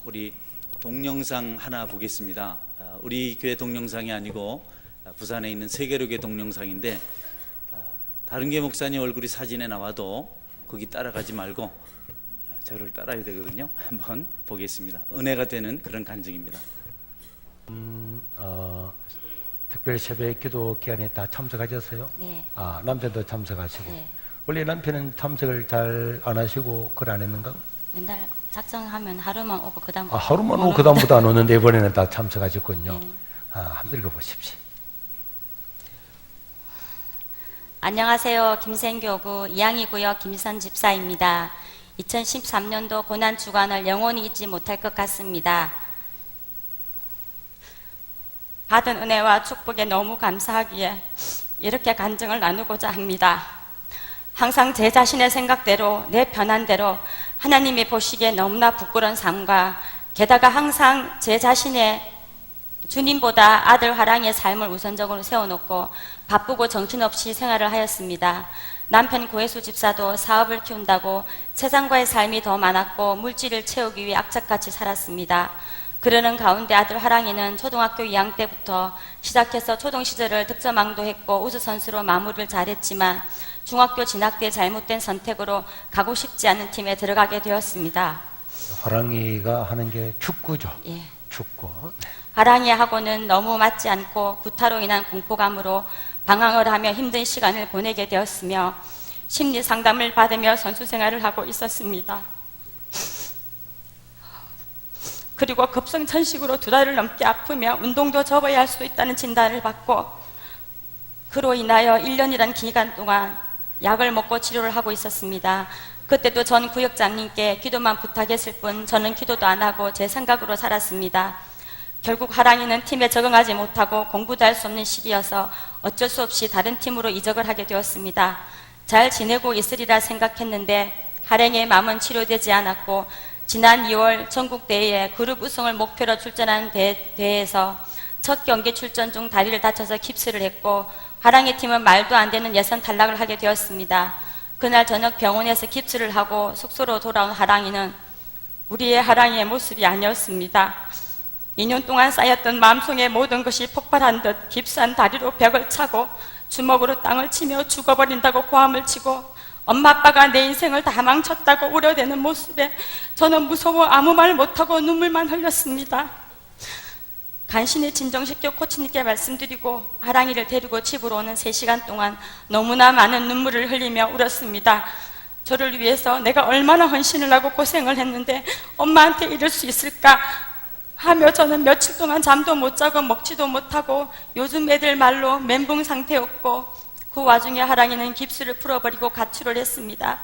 우리 동영상 하나 보겠습니다. 우리 교회 동영상이 아니고 부산에 있는 세계로교회 동영상인데, 다른 교회 목사님 얼굴이 사진에 나와도 거기 따라가지 말고 저를 따라야 되거든요. 한번 보겠습니다. 은혜가 되는 그런 간증입니다. 특별 새벽 기도 기간에 다 참석하셨어요? 네. 남편도 참석하시고. 네. 원래 남편은 참석을 잘 안 하시고 글 안 했는가? 맨날 작정하면 하루만 오고 그다음 하루만 오고 그다음부터 안 오는데 이번에는 다 참석하셨군요. 네. 한번 읽어보십시오. 안녕하세요. 김생교구 이양이구역 김선 집사입니다. 2013년도 고난 주간을 영원히 잊지 못할 것 같습니다. 받은 은혜와 축복에 너무 감사하기에 이렇게 간증을 나누고자 합니다. 항상 제 자신의 생각대로 내 편한대로 하나님이 보시기에 너무나 부끄러운 삶과, 게다가 항상 제 자신의 주님보다 아들 화랑의 삶을 우선적으로 세워놓고 바쁘고 정신없이 생활을 하였습니다. 남편 고혜수 집사도 사업을 키운다고 세상과의 삶이 더 많았고 물질을 채우기 위해 악착같이 살았습니다. 그러는 가운데 아들 화랑이는 초등학교 2학년 때부터 시작해서 초등 시절을 득점왕도 했고 우수선수로 마무리를 잘했지만 중학교 진학 때 잘못된 선택으로 가고 싶지 않은 팀에 들어가게 되었습니다. 화랑이가 하는 게 축구죠. 예. 축구. 화랑이하고는 너무 맞지 않고 구타로 인한 공포감으로 방황을 하며 힘든 시간을 보내게 되었으며 심리 상담을 받으며 선수 생활을 하고 있었습니다. 그리고 급성천식으로 2달을 넘게 아프며 운동도 접어야 할 수 있다는 진단을 받고, 그로 인하여 1년이란 기간 동안 약을 먹고 치료를 하고 있었습니다. 그때도 전 구역장님께 기도만 부탁했을 뿐 저는 기도도 안 하고 제 생각으로 살았습니다. 결국 화랑이는 팀에 적응하지 못하고 공부도 할 수 없는 시기여서 어쩔 수 없이 다른 팀으로 이적을 하게 되었습니다. 잘 지내고 있으리라 생각했는데 화랑이의 마음은 치료되지 않았고, 지난 2월 전국대회에 그룹 우승을 목표로 출전한 대회에서 첫 경기 출전 중 다리를 다쳐서 깁스를 했고, 화랑이 팀은 말도 안 되는 예선 탈락을 하게 되었습니다. 그날 저녁 병원에서 깁스를 하고 숙소로 돌아온 화랑이는 우리의 화랑이의 모습이 아니었습니다. 2년 동안 쌓였던 마음속의 모든 것이 폭발한 듯 깁스한 다리로 벽을 차고 주먹으로 땅을 치며 죽어버린다고 고함을 치고, 엄마 아빠가 내 인생을 다 망쳤다고 우려대는 모습에 저는 무서워 아무 말 못하고 눈물만 흘렸습니다. 간신히 진정시켜 코치님께 말씀드리고 화랑이를 데리고 집으로 오는 3시간 동안 너무나 많은 눈물을 흘리며 울었습니다. 저를 위해서 내가 얼마나 헌신을 하고 고생을 했는데 엄마한테 이럴 수 있을까 하며 저는 며칠 동안 잠도 못 자고 먹지도 못하고 요즘 애들 말로 멘붕 상태였고, 그 와중에 화랑이는 깁스를 풀어버리고 가출을 했습니다.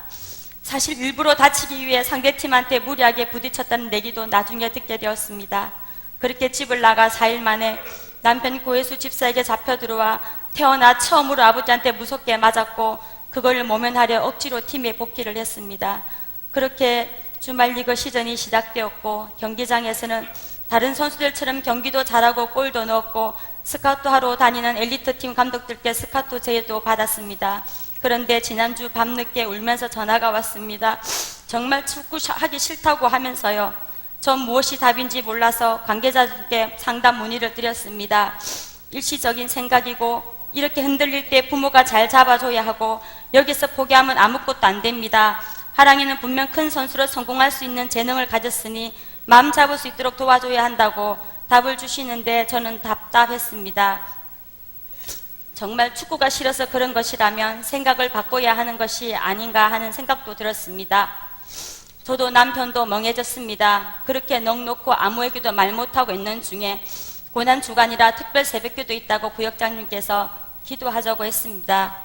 사실 일부러 다치기 위해 상대팀한테 무리하게 부딪혔다는 얘기도 나중에 듣게 되었습니다. 그렇게 집을 나가 4일 만에 남편 고혜수 집사에게 잡혀 들어와 태어나 처음으로 아버지한테 무섭게 맞았고, 그걸 모면하려 억지로 팀에 복귀를 했습니다. 그렇게 주말 리그 시즌이 시작되었고, 경기장에서는 다른 선수들처럼 경기도 잘하고 골도 넣었고, 스카우트 하러 다니는 엘리트팀 감독들께 스카우트 제의도 받았습니다. 그런데 지난주 밤늦게 울면서 전화가 왔습니다. 정말 축구 하기 싫다고 하면서요. 전 무엇이 답인지 몰라서 관계자들께 상담 문의를 드렸습니다. 일시적인 생각이고 이렇게 흔들릴 때 부모가 잘 잡아줘야 하고 여기서 포기하면 아무것도 안 됩니다. 화랑이는 분명 큰 선수로 성공할 수 있는 재능을 가졌으니 마음 잡을 수 있도록 도와줘야 한다고 답을 주시는데 저는 답답했습니다. 정말 축구가 싫어서 그런 것이라면 생각을 바꿔야 하는 것이 아닌가 하는 생각도 들었습니다. 저도 남편도 멍해졌습니다. 그렇게 넋놓고 아무에게도 말 못하고 있는 중에 고난 주간이라 특별 새벽기도 있다고 구역장님께서 기도하자고 했습니다.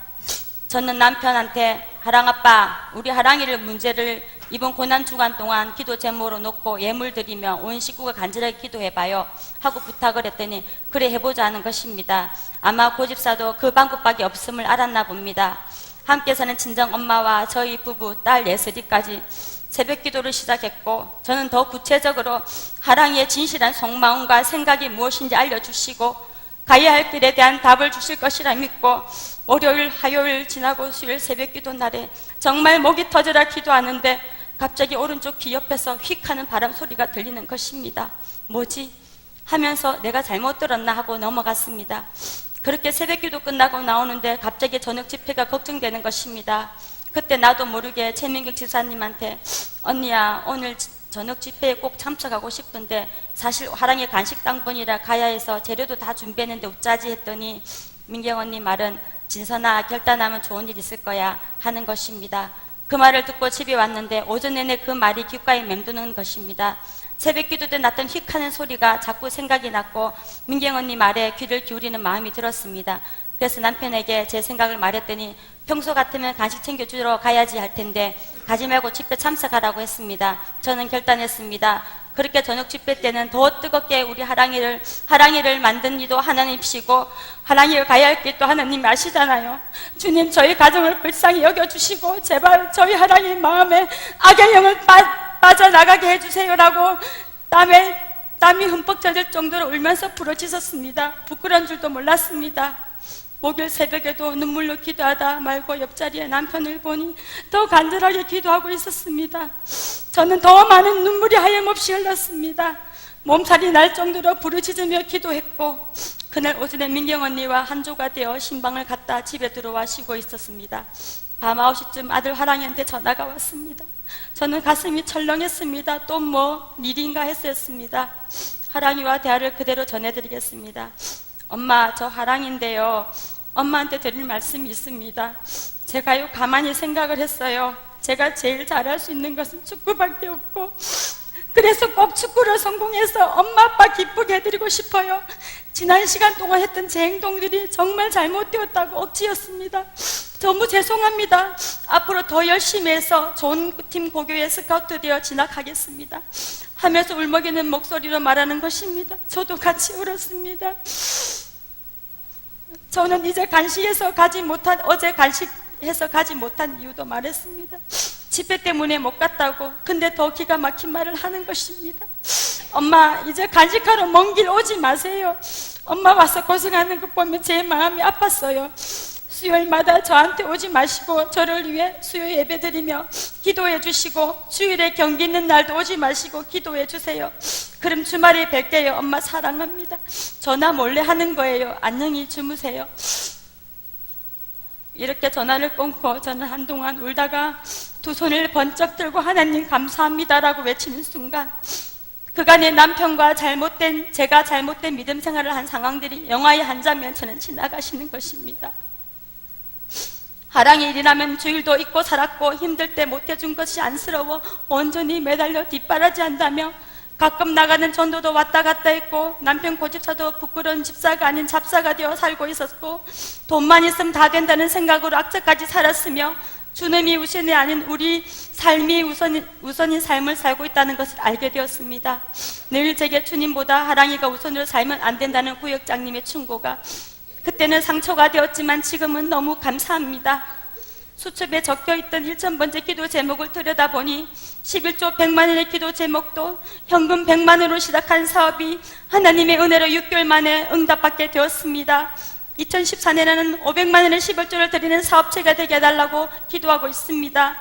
저는 남편한테 화랑 아빠, 우리 화랑이를 문제를 이번 고난 주간 동안 기도 제목으로 놓고 예물 드리며 온 식구가 간절하게 기도해봐요 하고 부탁을 했더니 그래 해보자는 것입니다. 아마 고집사도 그 방법밖에 없음을 알았나 봅니다. 함께 사는 친정 엄마와 저희 부부, 딸 예슬이까지 새벽 기도를 시작했고, 저는 더 구체적으로 화랑이의 진실한 속마음과 생각이 무엇인지 알려주시고 가야 할 길에 대한 답을 주실 것이라 믿고, 월요일, 화요일 지나고 수요일 새벽 기도 날에 정말 목이 터져라 기도하는데 갑자기 오른쪽 귀 옆에서 휙 하는 바람 소리가 들리는 것입니다. 뭐지? 하면서 내가 잘못 들었나 하고 넘어갔습니다. 그렇게 새벽기도 끝나고 나오는데 갑자기 저녁 집회가 걱정되는 것입니다. 그때 나도 모르게 최민경 집사님한테 언니야, 오늘 저녁 집회에 꼭 참석하고 싶은데 사실 화랑이 간식 당번이라 가야 해서 재료도 다 준비했는데 어쩌지 했더니 민경 언니 말은 진선아, 결단하면 좋은 일 있을 거야 하는 것입니다. 그 말을 듣고 집에 왔는데 오전 내내 그 말이 귓가에 맴도는 것입니다. 새벽 기도 때 났던 휙 하는 소리가 자꾸 생각이 났고 민경 언니 말에 귀를 기울이는 마음이 들었습니다. 그래서 남편에게 제 생각을 말했더니 평소 같으면 간식 챙겨주러 가야지 할 텐데 가지 말고 집회 참석하라고 했습니다. 저는 결단했습니다. 그렇게 저녁 집회 때는 더 뜨겁게 우리 하랑이를 만든 이도 하나님이시고 하랑이를 가야 할 게 또 하나님 아시잖아요. 주님, 저희 가정을 불쌍히 여겨주시고 제발 저희 하랑이 마음에 악의 영을 빠져나가게 해주세요라고 땀이 흠뻑 젖을 정도로 울면서 부르짖었습니다. 부끄러운 줄도 몰랐습니다. 목요일 새벽에도 눈물로 기도하다 말고 옆자리에 남편을 보니 더 간절하게 기도하고 있었습니다. 저는 더 많은 눈물이 하염없이 흘렀습니다. 몸살이 날 정도로 부르짖으며 기도했고 그날 오전에 민경 언니와 한조가 되어 신방을 갔다 집에 들어와 쉬고 있었습니다. 밤 9시쯤 아들 화랑이한테 전화가 왔습니다. 저는 가슴이 철렁했습니다. 또 뭐 일인가 했었습니다. 화랑이와 대화를 그대로 전해드리겠습니다. 엄마, 저 화랑인데요. 엄마한테 드릴 말씀이 있습니다. 제가요, 가만히 생각을 했어요. 제가 제일 잘할 수 있는 것은 축구밖에 없고 그래서 꼭 축구를 성공해서 엄마 아빠 기쁘게 해드리고 싶어요. 지난 시간 동안 했던 제 행동들이 정말 잘못되었다고 억지였습니다. 너무 죄송합니다. 앞으로 더 열심히 해서 좋은 팀 고교에 스카우트 되어 진학하겠습니다 하면서 울먹이는 목소리로 말하는 것입니다. 저도 같이 울었습니다. 저는 이제 어제 간식해서 가지 못한 이유도 말했습니다. 집회 때문에 못 갔다고. 근데 더 기가 막힌 말을 하는 것입니다. 엄마, 이제 간식하러 먼 길 오지 마세요. 엄마 와서 고생하는 것 보면 제 마음이 아팠어요. 수요일마다 저한테 오지 마시고 저를 위해 수요 예배 드리며 기도해 주시고 주일에 경기 있는 날도 오지 마시고 기도해 주세요. 그럼 주말에 뵐게요. 엄마 사랑합니다. 전화 몰래 하는 거예요. 안녕히 주무세요. 이렇게 전화를 끊고 저는 한동안 울다가 두 손을 번쩍 들고 하나님 감사합니다라고 외치는 순간 그간의 남편과 제가 잘못된 믿음 생활을 한 상황들이 영화의 한 장면처럼 지나가시는 것입니다. 하랑이 일이라면 주일도 잊고 살았고 힘들 때 못해준 것이 안쓰러워 온전히 매달려 뒷바라지 한다며 가끔 나가는 전도도 왔다 갔다 했고 남편 고집사도 부끄러운 집사가 아닌 잡사가 되어 살고 있었고 돈만 있으면 다 된다는 생각으로 악착까지 살았으며 주님이 우선이 아닌 우리 삶이 우선인 삶을 살고 있다는 것을 알게 되었습니다. 늘 제게 주님보다 하랑이가 우선으로 살면 안 된다는 구역장님의 충고가 그때는 상처가 되었지만 지금은 너무 감사합니다. 수첩에 적혀있던 1000번째 기도 제목을 들여다보니 11조 100만원의 기도 제목도 현금 100만원으로 시작한 사업이 하나님의 은혜로 6개월 만에 응답받게 되었습니다. 2014년에는 500만원의 11조를 드리는 사업체가 되게 해달라고 기도하고 있습니다.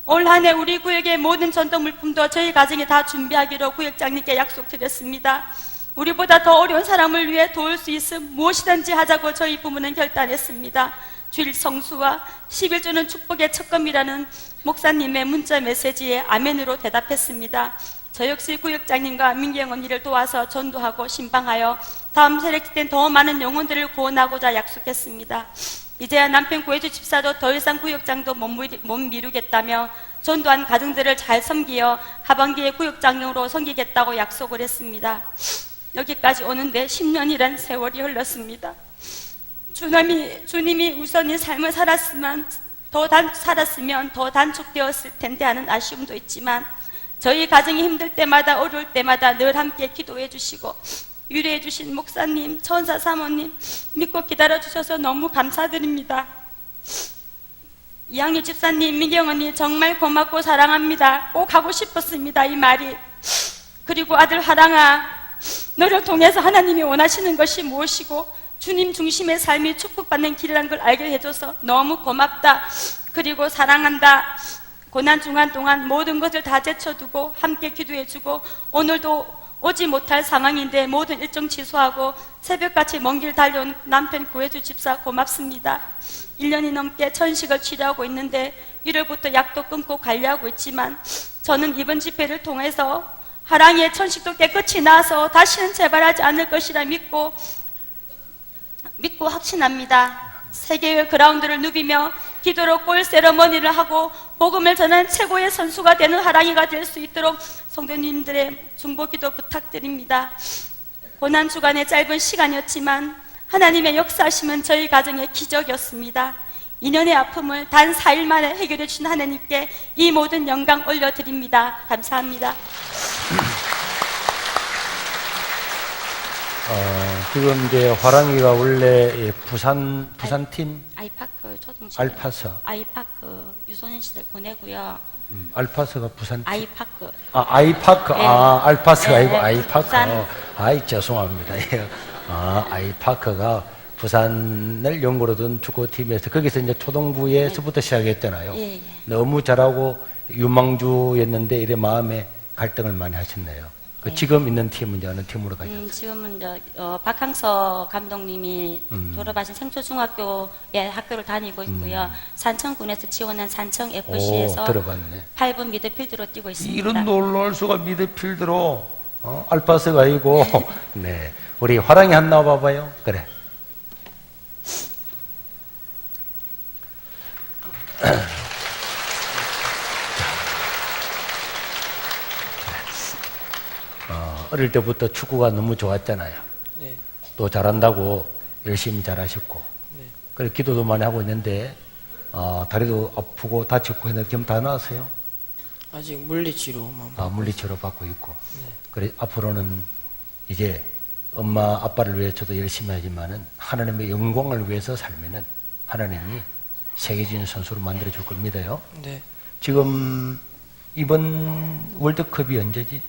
올 한 해 우리 구역의 모든 전도 물품도 저희 가정에 다 준비하기로 구역장님께 약속드렸습니다. 우리보다 더 어려운 사람을 위해 도울 수 있음 무엇이든지 하자고 저희 부부는 결단했습니다. 주일 성수와 11조는 축복의 첫금이라는 목사님의 문자 메시지에 아멘으로 대답했습니다. 저 역시 구역장님과 민경 언니를 도와서 전도하고 신방하여 다음 세력지 땐 더 많은 영혼들을 구원하고자 약속했습니다. 이제야 남편 구해주 집사도 더 이상 구역장도 못 미루겠다며 전도한 가정들을 잘 섬기어 하반기에 구역장으로 섬기겠다고 약속을 했습니다. 여기까지 오는데 10년이란 세월이 흘렀습니다. 주님이 우선인 삶을 살았으면 더 단축되었을 텐데 하는 아쉬움도 있지만 저희 가정이 힘들 때마다 어려울 때마다 늘 함께 기도해 주시고 위로해 주신 목사님, 천사 사모님 믿고 기다려 주셔서 너무 감사드립니다. 이양희 집사님, 민경 언니 정말 고맙고 사랑합니다. 꼭 하고 싶었습니다, 이 말이. 그리고 아들 하랑아, 너를 통해서 하나님이 원하시는 것이 무엇이고 주님 중심의 삶이 축복받는 길이라는 걸 알게 해줘서 너무 고맙다. 그리고 사랑한다. 고난 중한 동안 모든 것을 다 제쳐두고 함께 기도해주고 오늘도 오지 못할 상황인데 모든 일정 취소하고 새벽같이 먼 길 달려온 남편 구해주 집사 고맙습니다. 1년이 넘게 천식을 치료하고 있는데 1월부터 약도 끊고 관리하고 있지만 저는 이번 집회를 통해서 하랑이의 천식도 깨끗이 나서 다시는 재발하지 않을 것이라 믿고 확신합니다. 세계의 그라운드를 누비며 기도로 골 세러머니를 하고 복음을 전하는 최고의 선수가 되는 하랑이가 될 수 있도록 성도님들의 중보기도 부탁드립니다. 고난주간의 짧은 시간이었지만 하나님의 역사하심은 저희 가정의 기적이었습니다. 2년의 아픔을 단 4일 만에 해결해 주신 하나님께 이 모든 영광 올려드립니다. 감사합니다. 지금 이제 화랑이가 원래 부산 팀 아이파크 초등학교 알파서. 아이파크 유소년 시절 보내고요. 알파서가 부산 팀. 아이파크 아이파크. 네. 알파서가 네, 아니고 아이파크. 부산. 아이 죄송합니다. 예. 아이파크가 부산을 연고로 둔 축구팀에서 거기서 이제 초등부에서부터 시작했잖아요. 예, 예. 너무 잘하고 유망주였는데 이래 마음에 갈등을 많이 하셨네요. 지금 있는 팀은 이제 어느 팀으로 가죠? 지금은 이제 박항서 감독님이 졸업하신 생초중학교에 학교를 다니고 있고요. 산청군에서 지원한 산청 FC에서 들어봤네. 8분 미드필드로 뛰고 있습니다. 이런 놀랄 수가 미드필드로 알파스가 아니고 네, 우리 화랑이 한 나와봐봐요. 그래. 어릴 때부터 축구가 너무 좋았잖아요. 네. 또 잘한다고 열심히 잘하셨고, 네. 그래 기도도 많이 하고 있는데 다리도 아프고 다쳤고 했는데 지금 다 나았어요. 아직 물리치료만 물리치료 받고 있고. 네. 그래 앞으로는 이제 엄마 아빠를 위해서도 열심히 하지만은 하나님의 영광을 위해서 살면은 하나님이 세계적인 선수로 만들어 줄 걸 믿어요. 네. 지금 이번 월드컵이 언제지?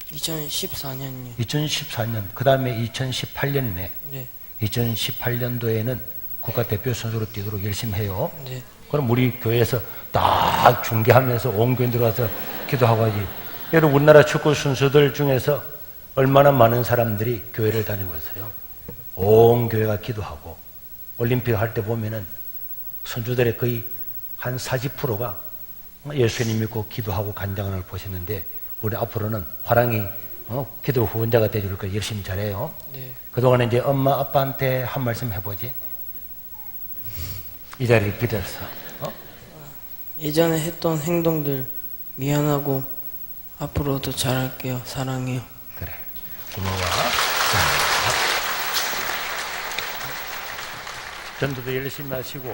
2014년요. 2014년, 그 다음에 2018년이네. 네. 2018년도에는 국가대표 선수로 뛰도록 열심히 해요. 네. 그럼 우리 교회에서 딱 중계하면서 온 교인 들어와서 기도하고 하지. 여러분, 우리나라 축구 선수들 중에서 얼마나 많은 사람들이 교회를 다니고 있어요. 온 교회가 기도하고, 올림픽 할 때 보면은 선수들의 거의 한 40%가 예수님 믿고 기도하고 간장을 보시는데, 우리 앞으로는 화랑이 기도 후원자가 되줄 거예요. 열심히 잘해요. 네. 그동안에 이제 엄마 아빠한테 한 말씀 해보지. 이 자리를 빌어서. 예전에 했던 행동들 미안하고 앞으로도 잘할게요. 사랑해요. 그래. 고마워. 전도도 열심히 하시고.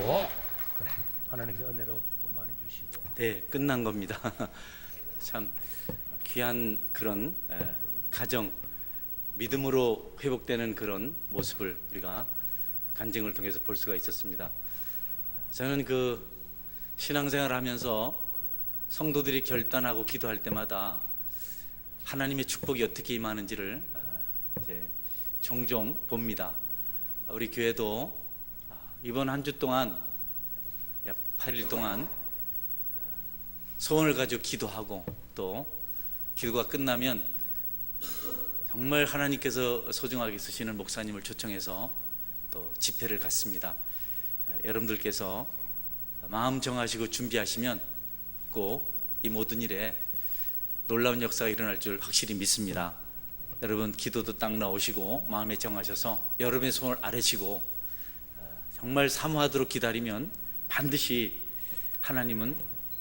그래. 하나님께서 은혜로 또 많이 주시고. 네, 끝난 겁니다. 참 귀한 그런 가정, 믿음으로 회복되는 그런 모습을 우리가 간증을 통해서 볼 수가 있었습니다. 저는 그 신앙생활을 하면서 성도들이 결단하고 기도할 때마다 하나님의 축복이 어떻게 임하는지를 이제 종종 봅니다. 우리 교회도 이번 한 주 동안 약 8일 동안 소원을 가지고 기도하고 또 기도가 끝나면 정말 하나님께서 소중하게 쓰시는 목사님을 초청해서 또 집회를 갖습니다. 여러분들께서 마음 정하시고 준비하시면 꼭 이 모든 일에 놀라운 역사가 일어날 줄 확실히 믿습니다. 여러분 기도도 딱 나오시고 마음에 정하셔서 여러분의 소원을 아뢰시고 정말 사모하도록 기다리면 반드시 하나님은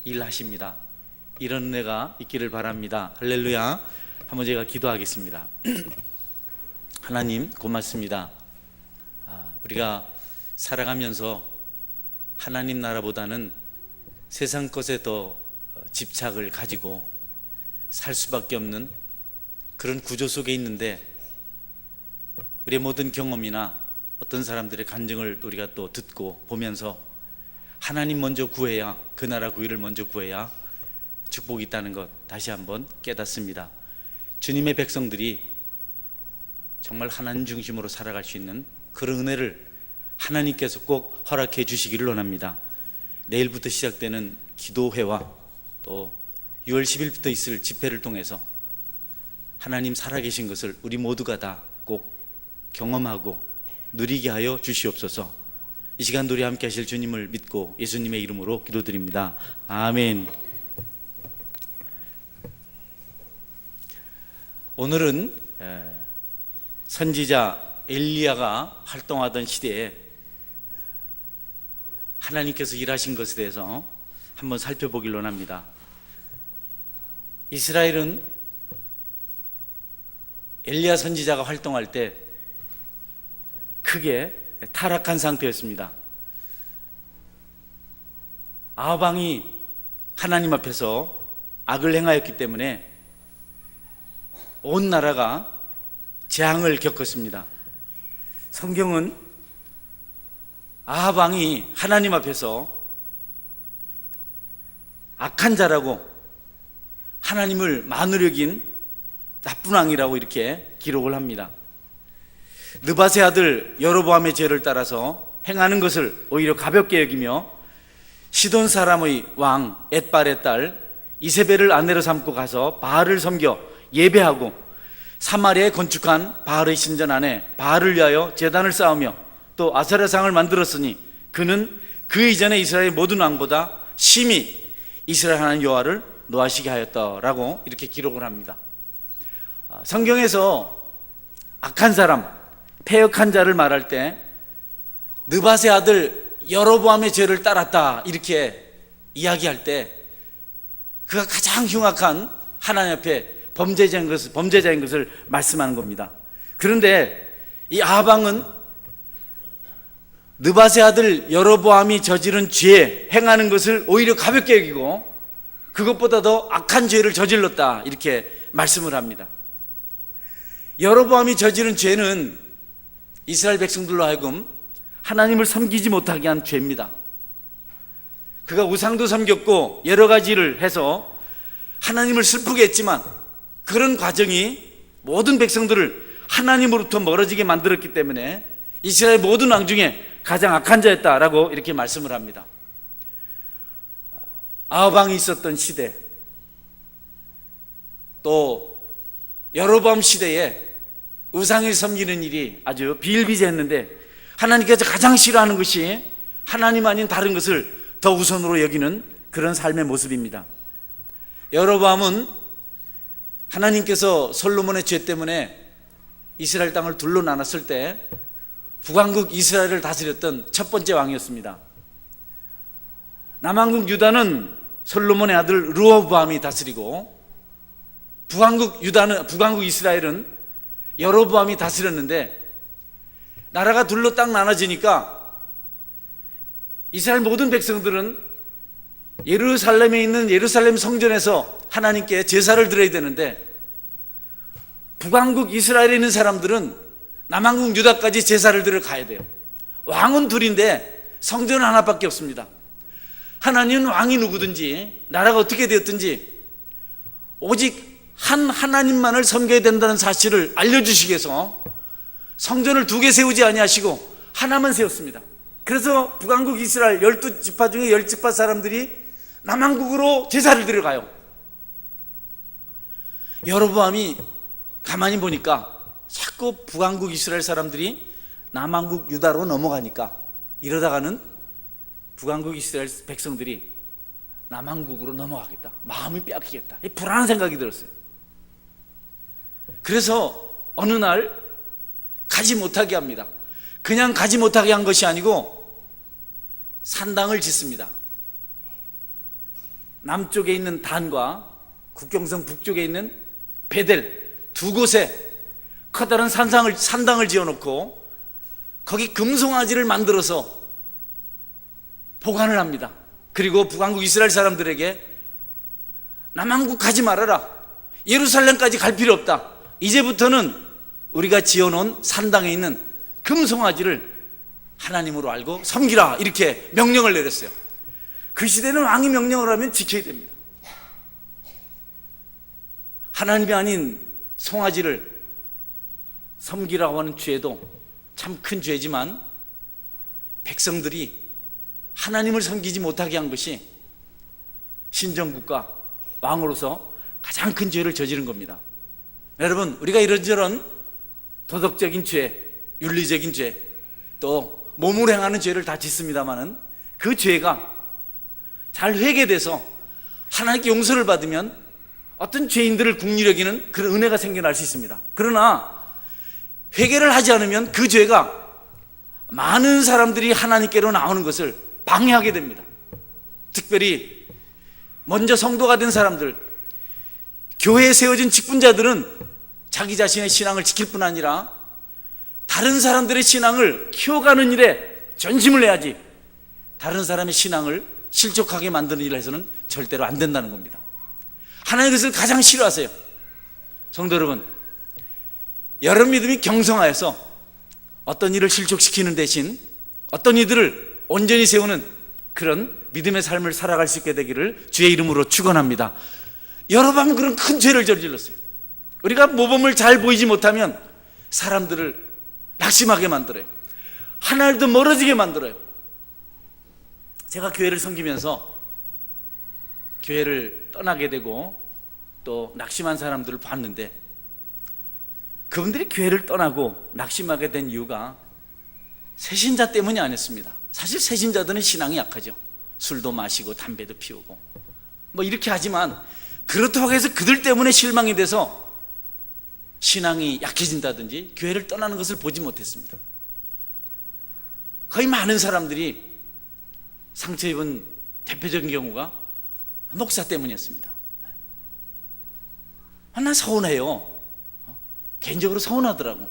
일하십니다. 이런 은혜가 있기를 바랍니다. 할렐루야. 한번 제가 기도하겠습니다. 하나님 고맙습니다. 우리가 살아가면서 하나님 나라보다는 세상 것에 더 집착을 가지고 살 수밖에 없는 그런 구조 속에 있는데 우리의 모든 경험이나 어떤 사람들의 간증을 우리가 또 듣고 보면서 하나님 먼저 구해야, 그 나라 구의를 먼저 구해야 축복이 있다는 것 다시 한번 깨닫습니다. 주님의 백성들이 정말 하나님 중심으로 살아갈 수 있는 그런 은혜를 하나님께서 꼭 허락해 주시기를 원합니다. 내일부터 시작되는 기도회와 또 6월 10일부터 있을 집회를 통해서 하나님 살아계신 것을 우리 모두가 다 꼭 경험하고 누리게 하여 주시옵소서. 이 시간 우리 함께 하실 주님을 믿고 예수님의 이름으로 기도드립니다. 아멘. 오늘은 선지자 엘리야가 활동하던 시대에 하나님께서 일하신 것에 대해서 한번 살펴보기로 합니다. 이스라엘은 엘리야 선지자가 활동할 때 크게 타락한 상태였습니다. 아합 왕이 하나님 앞에서 악을 행하였기 때문에 온 나라가 재앙을 겪었습니다. 성경은 아합 왕이 하나님 앞에서 악한 자라고 하나님을 만으로 여긴 나쁜 왕이라고 이렇게 기록을 합니다. 느밧의 아들 여로보암의 죄를 따라서 행하는 것을 오히려 가볍게 여기며 시돈 사람의 왕 엣발의 딸 이세벨을 아내로 삼고 가서 바알을 섬겨 예배하고 사마리아에 건축한 바알의 신전 안에 바알을 위하여 제단을 쌓으며 또 아세라상을 만들었으니 그는 그 이전에 이스라엘 모든 왕보다 심히 이스라엘 하나님 여호와를 노하시게 하였다라고 이렇게 기록을 합니다. 성경에서 악한 사람, 패역한 자를 말할 때 느밧의 아들 여로보암의 죄를 따랐다 이렇게 이야기할 때 그가 가장 흉악한 하나님 앞에 범죄자인 것을 말씀하는 겁니다. 그런데 이 아합 왕은 느밧의 아들 여로보암이 저지른 죄 행하는 것을 오히려 가볍게 여기고 그것보다 더 악한 죄를 저질렀다 이렇게 말씀을 합니다. 여로보암이 저지른 죄는 이스라엘 백성들로 하여금 하나님을 섬기지 못하게 한 죄입니다. 그가 우상도 섬겼고 여러 가지를 해서 하나님을 슬프게 했지만 그런 과정이 모든 백성들을 하나님으로부터 멀어지게 만들었기 때문에 이스라엘 모든 왕 중에 가장 악한 자였다라고 이렇게 말씀을 합니다. 아합 왕이 있었던 시대 또 여로보암 시대에 우상을 섬기는 일이 아주 비일비재했는데 하나님께서 가장 싫어하는 것이 하나님 아닌 다른 것을 더 우선으로 여기는 그런 삶의 모습입니다. 여로보암은 하나님께서 솔로몬의 죄 때문에 이스라엘 땅을 둘로 나눴을 때 북왕국 이스라엘을 다스렸던 첫 번째 왕이었습니다. 남왕국 유다는 솔로몬의 아들 르호보암이 다스리고 북왕국 이스라엘은 여로보암이 다스렸는데 나라가 둘로 딱 나눠지니까 이스라엘 모든 백성들은 예루살렘에 있는 예루살렘 성전에서 하나님께 제사를 드려야 되는데 북왕국 이스라엘에 있는 사람들은 남왕국 유다까지 제사를 드려 가야 돼요. 왕은 둘인데 성전은 하나밖에 없습니다. 하나님은 왕이 누구든지 나라가 어떻게 되었든지 오직 한 하나님만을 섬겨야 된다는 사실을 알려주시기 위해서 성전을 2개 세우지 아니하시고 하나만 세웠습니다. 그래서 북왕국 이스라엘 12지파 중에 10지파 사람들이 남왕국으로 제사를 드려 가요. 여로보암이 가만히 보니까 자꾸 북왕국 이스라엘 사람들이 남왕국 유다로 넘어가니까 이러다가는 북왕국 이스라엘 백성들이 남왕국으로 넘어가겠다, 마음이 빼앗기겠다, 불안한 생각이 들었어요. 그래서 어느 날 가지 못하게 합니다. 그냥 가지 못하게 한 것이 아니고 산당을 짓습니다. 남쪽에 있는 단과 국경선 북쪽에 있는 베델 두 곳에 커다란 산당을 지어놓고 거기 금송아지를 만들어서 보관을 합니다. 그리고 북왕국 이스라엘 사람들에게 남왕국 가지 말아라, 예루살렘까지 갈 필요 없다, 이제부터는 우리가 지어놓은 산당에 있는 금송아지를 하나님으로 알고 섬기라 이렇게 명령을 내렸어요. 그 시대는 왕이 명령을 하면 지켜야 됩니다. 하나님이 아닌 송아지를 섬기라고 하는 죄도 참 큰 죄지만 백성들이 하나님을 섬기지 못하게 한 것이 신정국가 왕으로서 가장 큰 죄를 저지른 겁니다. 여러분, 우리가 이런저런 도덕적인 죄, 윤리적인 죄, 또 몸으로 행하는 죄를 다 짓습니다마는 그 죄가 잘 회개돼서 하나님께 용서를 받으면 어떤 죄인들을 긍휼히 여기는 그런 은혜가 생겨날 수 있습니다. 그러나 회개를 하지 않으면 그 죄가 많은 사람들이 하나님께로 나오는 것을 방해하게 됩니다. 특별히 먼저 성도가 된 사람들, 교회에 세워진 직분자들은 자기 자신의 신앙을 지킬 뿐 아니라 다른 사람들의 신앙을 키워가는 일에 전심을 내야지 다른 사람의 신앙을 실족하게 만드는 일을 해서는 절대로 안 된다는 겁니다. 하나님 그것을 가장 싫어하세요. 성도 여러분, 여러분 믿음이 경성하여서 어떤 일을 실족시키는 대신 어떤 이들을 온전히 세우는 그런 믿음의 삶을 살아갈 수 있게 되기를 주의 이름으로 축원합니다. 여러분 그런 큰 죄를 저질렀어요. 우리가 모범을 잘 보이지 못하면 사람들을 낙심하게 만들어요. 하나님도 멀어지게 만들어요. 제가 교회를 섬기면서 교회를 떠나게 되고 또 낙심한 사람들을 봤는데 그분들이 교회를 떠나고 낙심하게 된 이유가 새신자 때문이 아니었습니다. 사실 새신자들은 신앙이 약하죠. 술도 마시고 담배도 피우고 뭐 이렇게 하지만 그렇다고 해서 그들 때문에 실망이 돼서 신앙이 약해진다든지 교회를 떠나는 것을 보지 못했습니다. 거의 많은 사람들이 상처 입은 대표적인 경우가 목사 때문이었습니다. 난 서운해요. 개인적으로 서운하더라고.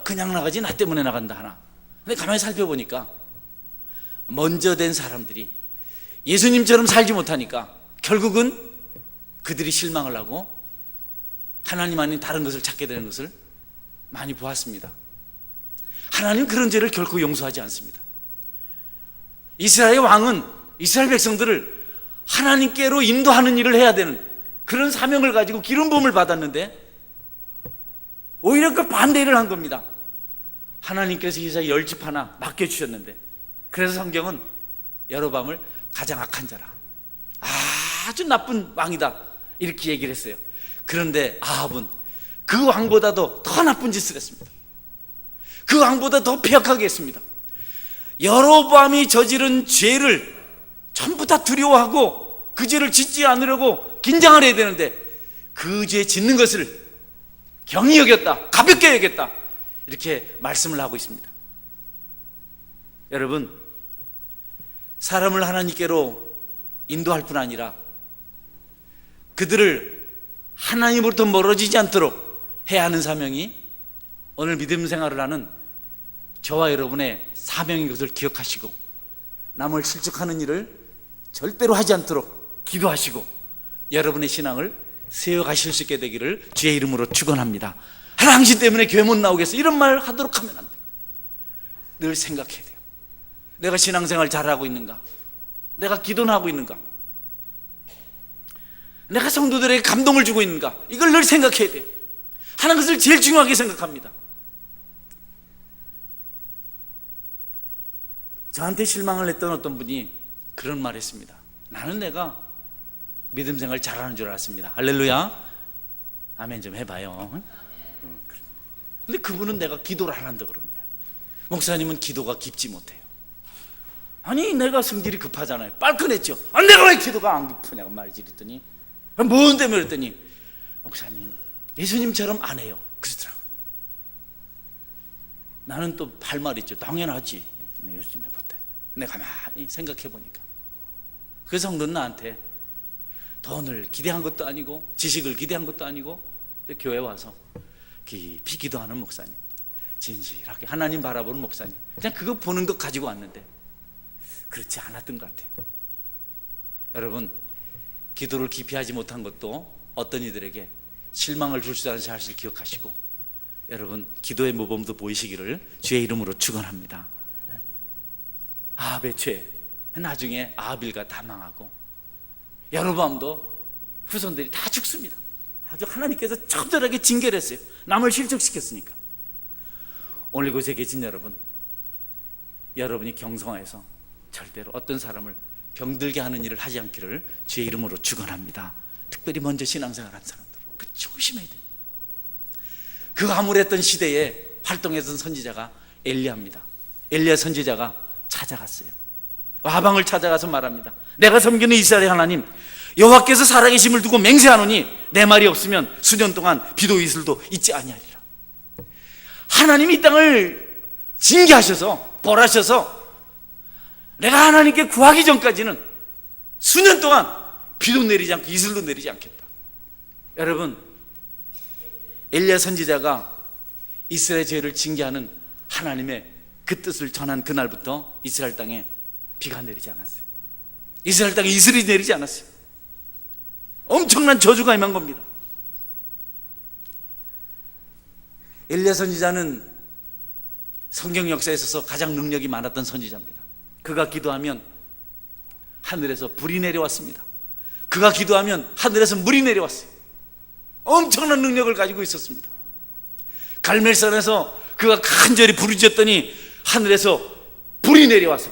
그냥 나가지 나 때문에 나간다 하나. 근데 가만히 살펴보니까 먼저 된 사람들이 예수님처럼 살지 못하니까 결국은 그들이 실망을 하고 하나님 아닌 다른 것을 찾게 되는 것을 많이 보았습니다. 하나님 그런 죄를 결코 용서하지 않습니다. 이스라엘 왕은 이스라엘 백성들을 하나님께로 인도하는 일을 해야 되는 그런 사명을 가지고 기름 부음을 받았는데 오히려 그 반대 일을 한 겁니다. 하나님께서 이스라엘 10집 하나 맡겨주셨는데 그래서 성경은 여로보암을 가장 악한 자라, 아주 나쁜 왕이다 이렇게 얘기를 했어요. 그런데 아합은 그 왕보다도 더 나쁜 짓을 했습니다. 그 왕보다 더 폐역하게 했습니다. 여로보암이 저지른 죄를 전부 다 두려워하고 그 죄를 짓지 않으려고 긴장을 해야 되는데 그 죄 짓는 것을 경히 여겼다, 가볍게 여겼다 이렇게 말씀을 하고 있습니다. 여러분, 사람을 하나님께로 인도할 뿐 아니라 그들을 하나님으로부터 멀어지지 않도록 해야 하는 사명이 오늘 믿음 생활을 하는 저와 여러분의 사명인 것을 기억하시고 남을 실족하는 일을 절대로 하지 않도록 기도하시고 여러분의 신앙을 세워가실 수 있게 되기를 주의 이름으로 축원합니다. 하나 당신 때문에 교회 못 나오겠어 이런 말 하도록 하면 안 돼요. 늘 생각해야 돼요. 내가 신앙생활 잘하고 있는가? 내가 기도는 하고 있는가? 내가 성도들에게 감동을 주고 있는가? 이걸 늘 생각해야 돼요. 하는 것을 제일 중요하게 생각합니다. 저한테 실망을 했던 어떤 분이 그런 말 했습니다. 나는 내가 믿음 생활 잘하는 줄 알았습니다. 할렐루야. 아멘 좀 해봐요. 근데 그분은 내가 기도를 안 한다 그런 거야. 목사님은 기도가 깊지 못해요. 아니 내가 성질이 급하잖아요. 빨끈했죠. 내가 왜 기도가 안 깊으냐고 말이지 그랬더니 뭔데 그랬더니 목사님 예수님처럼 안 해요 그러더라고. 나는 또 할 말 있죠. 당연하지. 예수님 못해. 근데 가만히 생각해 보니까 그 성도는 나한테 돈을 기대한 것도 아니고 지식을 기대한 것도 아니고 교회 와서 깊이 기도하는 목사님, 진실하게 하나님 바라보는 목사님, 그냥 그거 보는 것 가지고 왔는데 그렇지 않았던 것 같아요. 여러분, 기도를 깊이 하지 못한 것도 어떤 이들에게 실망을 줄 수 있다는 사실을 기억하시고 여러분 기도의 모범도 보이시기를 주의 이름으로 축원합니다. 아합의 죄, 나중에 아합일가 다 망하고 여로보암도 후손들이 다 죽습니다. 아주 하나님께서 처절하게 징계를 했어요. 남을 실족시켰으니까. 오늘 이곳에 계신 여러분, 여러분이 경성하여서 절대로 어떤 사람을 병들게 하는 일을 하지 않기를 주의 이름으로 축원합니다. 특별히 먼저 신앙생활한 사람들 그 조심해야 돼요. 그 암울했던 시대에 활동했던 선지자가 엘리야입니다. 엘리야 선지자가 찾아갔어요. 와방을 찾아가서 말합니다. 내가 섬기는 이스라엘 하나님 여호와께서 살아계심을 두고 맹세하노니 내 말이 없으면 수년 동안 비도 이슬도 있지 아니하리라. 하나님이 이 땅을 징계하셔서 벌하셔서 내가 하나님께 구하기 전까지는 수년 동안 비도 내리지 않고 이슬도 내리지 않겠다. 여러분, 엘리야 선지자가 이스라엘 죄를 징계하는 하나님의 그 뜻을 전한 그날부터 이스라엘 땅에 비가 내리지 않았어요. 이스라엘 땅에 이슬이 내리지 않았어요. 엄청난 저주가 임한 겁니다. 엘리야 선지자는 성경 역사에 있어서 가장 능력이 많았던 선지자입니다. 그가 기도하면 하늘에서 불이 내려왔습니다. 그가 기도하면 하늘에서 물이 내려왔어요. 엄청난 능력을 가지고 있었습니다. 갈멜산에서 그가 간절히 부르짖었더니 하늘에서 불이 내려와서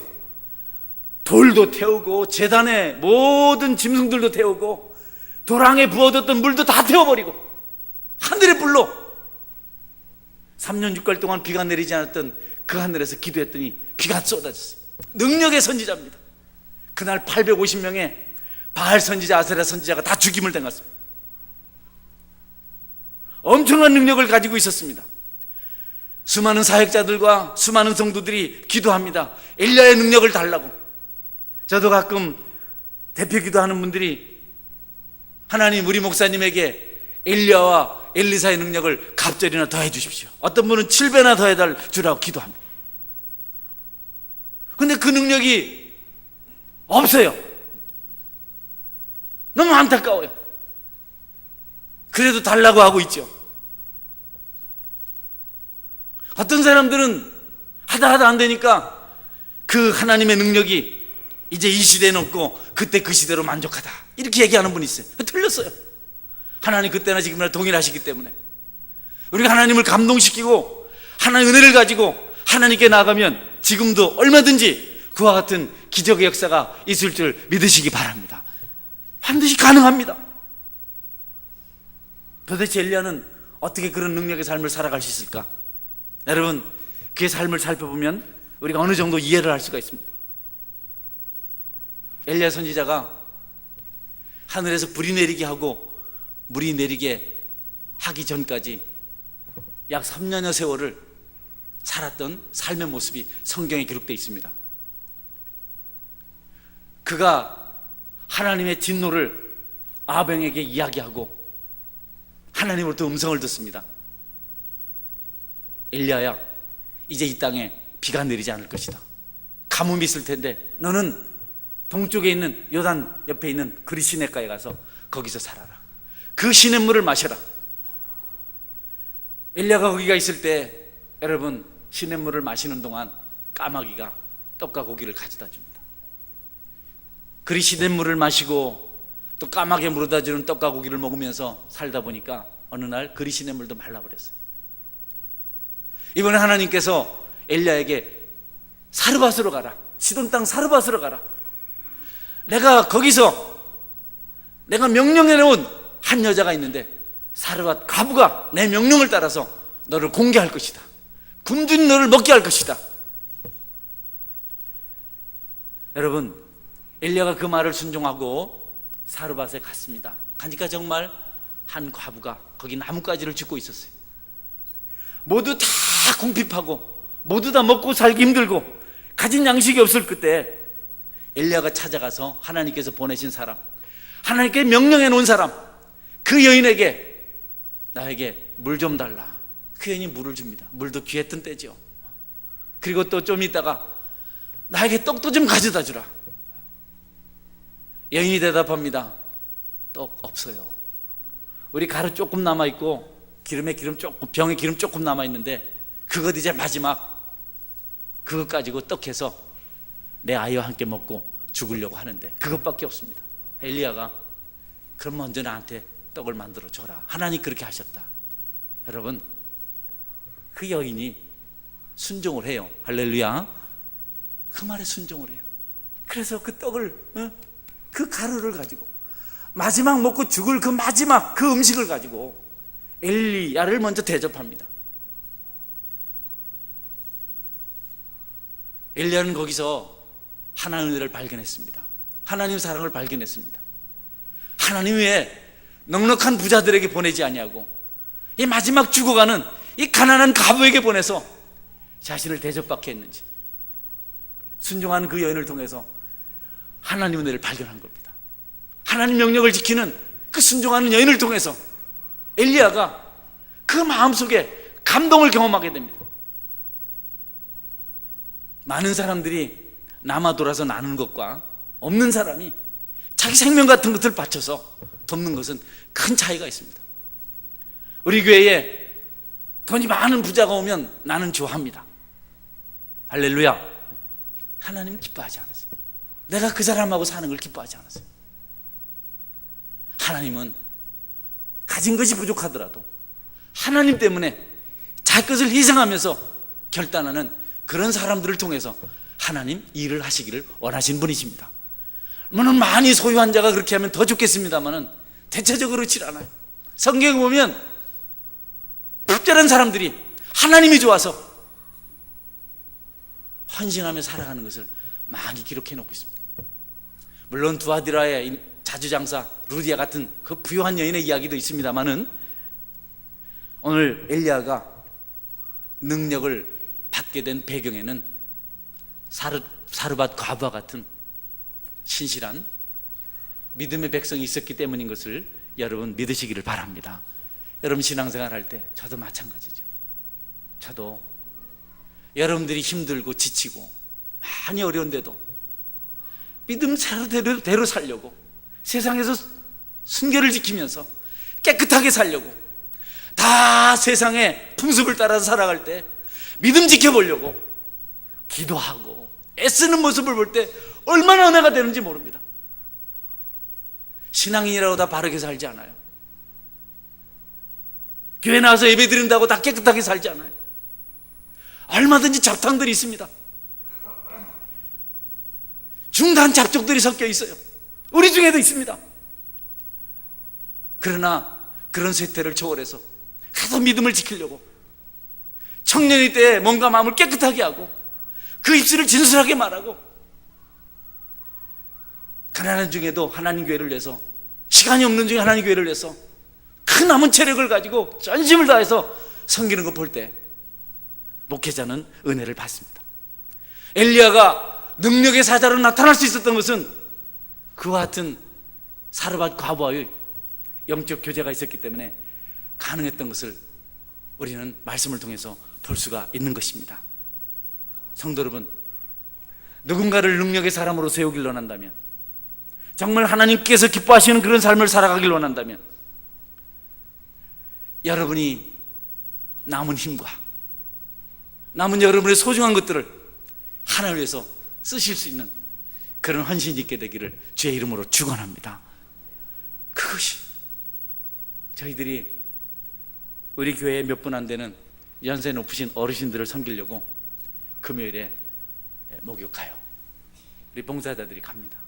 돌도 태우고 제단의 모든 짐승들도 태우고 도랑에 부어뒀던 물도 다 태워버리고 하늘의 불로 3년 6개월 동안 비가 내리지 않았던 그 하늘에서 기도했더니 비가 쏟아졌어요. 능력의 선지자입니다. 그날 850명의 바알 선지자, 아세라 선지자가 다 죽임을 당했습니다. 엄청난 능력을 가지고 있었습니다. 수많은 사역자들과 수많은 성도들이 기도합니다. 엘리야의 능력을 달라고. 저도 가끔 대표 기도하는 분들이 하나님 우리 목사님에게 엘리야와 엘리사의 능력을 갑절이나 더해 주십시오. 어떤 분은 7배나 더해 주라고 기도합니다. 근데 그 능력이 없어요. 너무 안타까워요. 그래도 달라고 하고 있죠. 어떤 사람들은 하다 안 되니까 그 하나님의 능력이 이제 이 시대는 없고 그때 그 시대로 만족하다 이렇게 얘기하는 분이 있어요. 틀렸어요. 하나님 그때나 지금이나 동일하시기 때문에 우리가 하나님을 감동시키고 하나님의 은혜를 가지고 하나님께 나아가면 지금도 얼마든지 그와 같은 기적의 역사가 있을 줄 믿으시기 바랍니다. 반드시 가능합니다. 도대체 엘리야는 어떻게 그런 능력의 삶을 살아갈 수 있을까? 여러분, 그의 삶을 살펴보면 우리가 어느 정도 이해를 할 수가 있습니다. 엘리야 선지자가 하늘에서 불이 내리게 하고 물이 내리게 하기 전까지 약 3년여 세월을 살았던 삶의 모습이 성경에 기록되어 있습니다. 그가 하나님의 진노를 아합에게 이야기하고 하나님으로부터 음성을 듣습니다. 엘리야야, 이제 이 땅에 비가 내리지 않을 것이다. 가뭄이 있을 텐데 너는 동쪽에 있는 요단 옆에 있는 그리 시냇가에 가서 거기서 살아라. 그 시냇물을 마셔라. 엘리야가 거기가 있을 때 여러분 시냇물을 마시는 동안 까마귀가 떡과 고기를 가져다 줍니다. 그리 시냇물을 마시고 또 까마귀에 물어다 주는 떡과 고기를 먹으면서 살다 보니까 어느 날 그리 시냇물도 말라버렸어요. 이번에 하나님께서 엘리야에게 사르밧으로 가라. 시돈 땅 사르밧으로 가라. 내가 거기서 내가 명령해 놓은 한 여자가 있는데 사르밧 과부가 내 명령을 따라서 너를 공개할 것이다. 굶주린 너를 먹게 할 것이다. 여러분, 엘리야가 그 말을 순종하고 사르밧에 갔습니다. 가니까 정말 한 과부가 거기 나뭇가지를 짚고 있었어요. 모두 다 궁핍하고 모두 다 먹고 살기 힘들고 가진 양식이 없을 그때 엘리야가 찾아가서 하나님께서 보내신 사람, 하나님께 명령해 놓은 사람, 그 여인에게 나에게 물 좀 달라. 그 여인이 물을 줍니다. 물도 귀했던 때죠. 그리고 또 좀 있다가 나에게 떡도 좀 가져다 주라. 여인이 대답합니다. 떡 없어요. 우리 가루 조금 남아있고 기름에 기름 조금, 병에 기름 조금 남아있는데 그것 이제 마지막 그것 가지고 떡해서 내 아이와 함께 먹고 죽으려고 하는데 그것밖에 없습니다. 엘리야가 그럼 먼저 나한테 떡을 만들어 줘라. 하나님 그렇게 하셨다. 여러분, 그 여인이 순종을 해요. 할렐루야. 그 말에 순종을 해요. 그래서 그 떡을, 그 가루를 가지고 마지막 먹고 죽을 그 마지막 그 음식을 가지고 엘리야를 먼저 대접합니다. 엘리야는 거기서 하나님의 은혜를 발견했습니다. 하나님의 사랑을 발견했습니다. 하나님 왜 넉넉한 부자들에게 보내지 아니하고 이 마지막 죽어가는 이 가난한 과부에게 보내서 자신을 대접받게 했는지, 순종하는 그 여인을 통해서 하나님의 은혜를 발견한 겁니다. 하나님 명령을 지키는 그 순종하는 여인을 통해서 엘리야가 그 마음속에 감동을 경험하게 됩니다. 많은 사람들이 남아 돌아서 나누는 것과 없는 사람이 자기 생명 같은 것을 바쳐서 돕는 것은 큰 차이가 있습니다. 우리 교회에 돈이 많은 부자가 오면 나는 좋아합니다. 할렐루야. 하나님은 기뻐하지 않으세요. 내가 그 사람하고 사는 걸 기뻐하지 않으세요. 하나님은 가진 것이 부족하더라도 하나님 때문에 자기 것을 희생하면서 결단하는 그런 사람들을 통해서 하나님 일을 하시기를 원하시는 분이십니다. 물론 많이 소유한 자가 그렇게 하면 더 좋겠습니다만 대체적으로 그렇지 않아요. 성경에 보면 특별한 사람들이 하나님이 좋아서 헌신하며 살아가는 것을 많이 기록해 놓고 있습니다. 물론 두아디라의 자주장사 루디아 같은 그 부유한 여인의 이야기도 있습니다만은 오늘 엘리야가 능력을 받게 된 배경에는 사르밧 과부와 같은 신실한 믿음의 백성이 있었기 때문인 것을 여러분 믿으시기를 바랍니다. 여러분 신앙생활 할 때 저도 마찬가지죠. 저도 여러분들이 힘들고 지치고 많이 어려운데도 믿음대로 살려고 세상에서 순결을 지키면서 깨끗하게 살려고 다 세상의 풍습을 따라서 살아갈 때 믿음 지켜보려고 기도하고 애쓰는 모습을 볼 때 얼마나 은혜가 되는지 모릅니다. 신앙인이라고 다 바르게 살지 않아요. 교회 나와서 예배 드린다고 다 깨끗하게 살지 않아요. 얼마든지 잡탕들이 있습니다. 중단 잡족들이 섞여 있어요. 우리 중에도 있습니다. 그러나 그런 쇠퇴를 초월해서 가서 믿음을 지키려고 청년이 때 뭔가 마음을 깨끗하게 하고 그 입술을 진솔하게 말하고 가난한 중에도 하나님 교회를 위해서, 시간이 없는 중에 하나님 교회를 위해서 큰 남은 체력을 가지고 전심을 다해서 섬기는 거 볼 때 목회자는 은혜를 받습니다. 엘리야가 능력의 사자로 나타날 수 있었던 것은 그와 같은 사르밧 과부와의 영적 교제가 있었기 때문에 가능했던 것을 우리는 말씀을 통해서 볼 수가 있는 것입니다. 성도 여러분, 누군가를 능력의 사람으로 세우길 원한다면, 정말 하나님께서 기뻐하시는 그런 삶을 살아가길 원한다면 여러분이 남은 힘과 남은 여러분의 소중한 것들을 하나님을 위해서 쓰실 수 있는 그런 헌신이 있게 되기를 주의 이름으로 축원합니다. 그것이 저희들이 우리 교회에 몇 분 안 되는 연세 높으신 어르신들을 섬기려고 금요일에 목욕가요. 우리 봉사자들이 갑니다.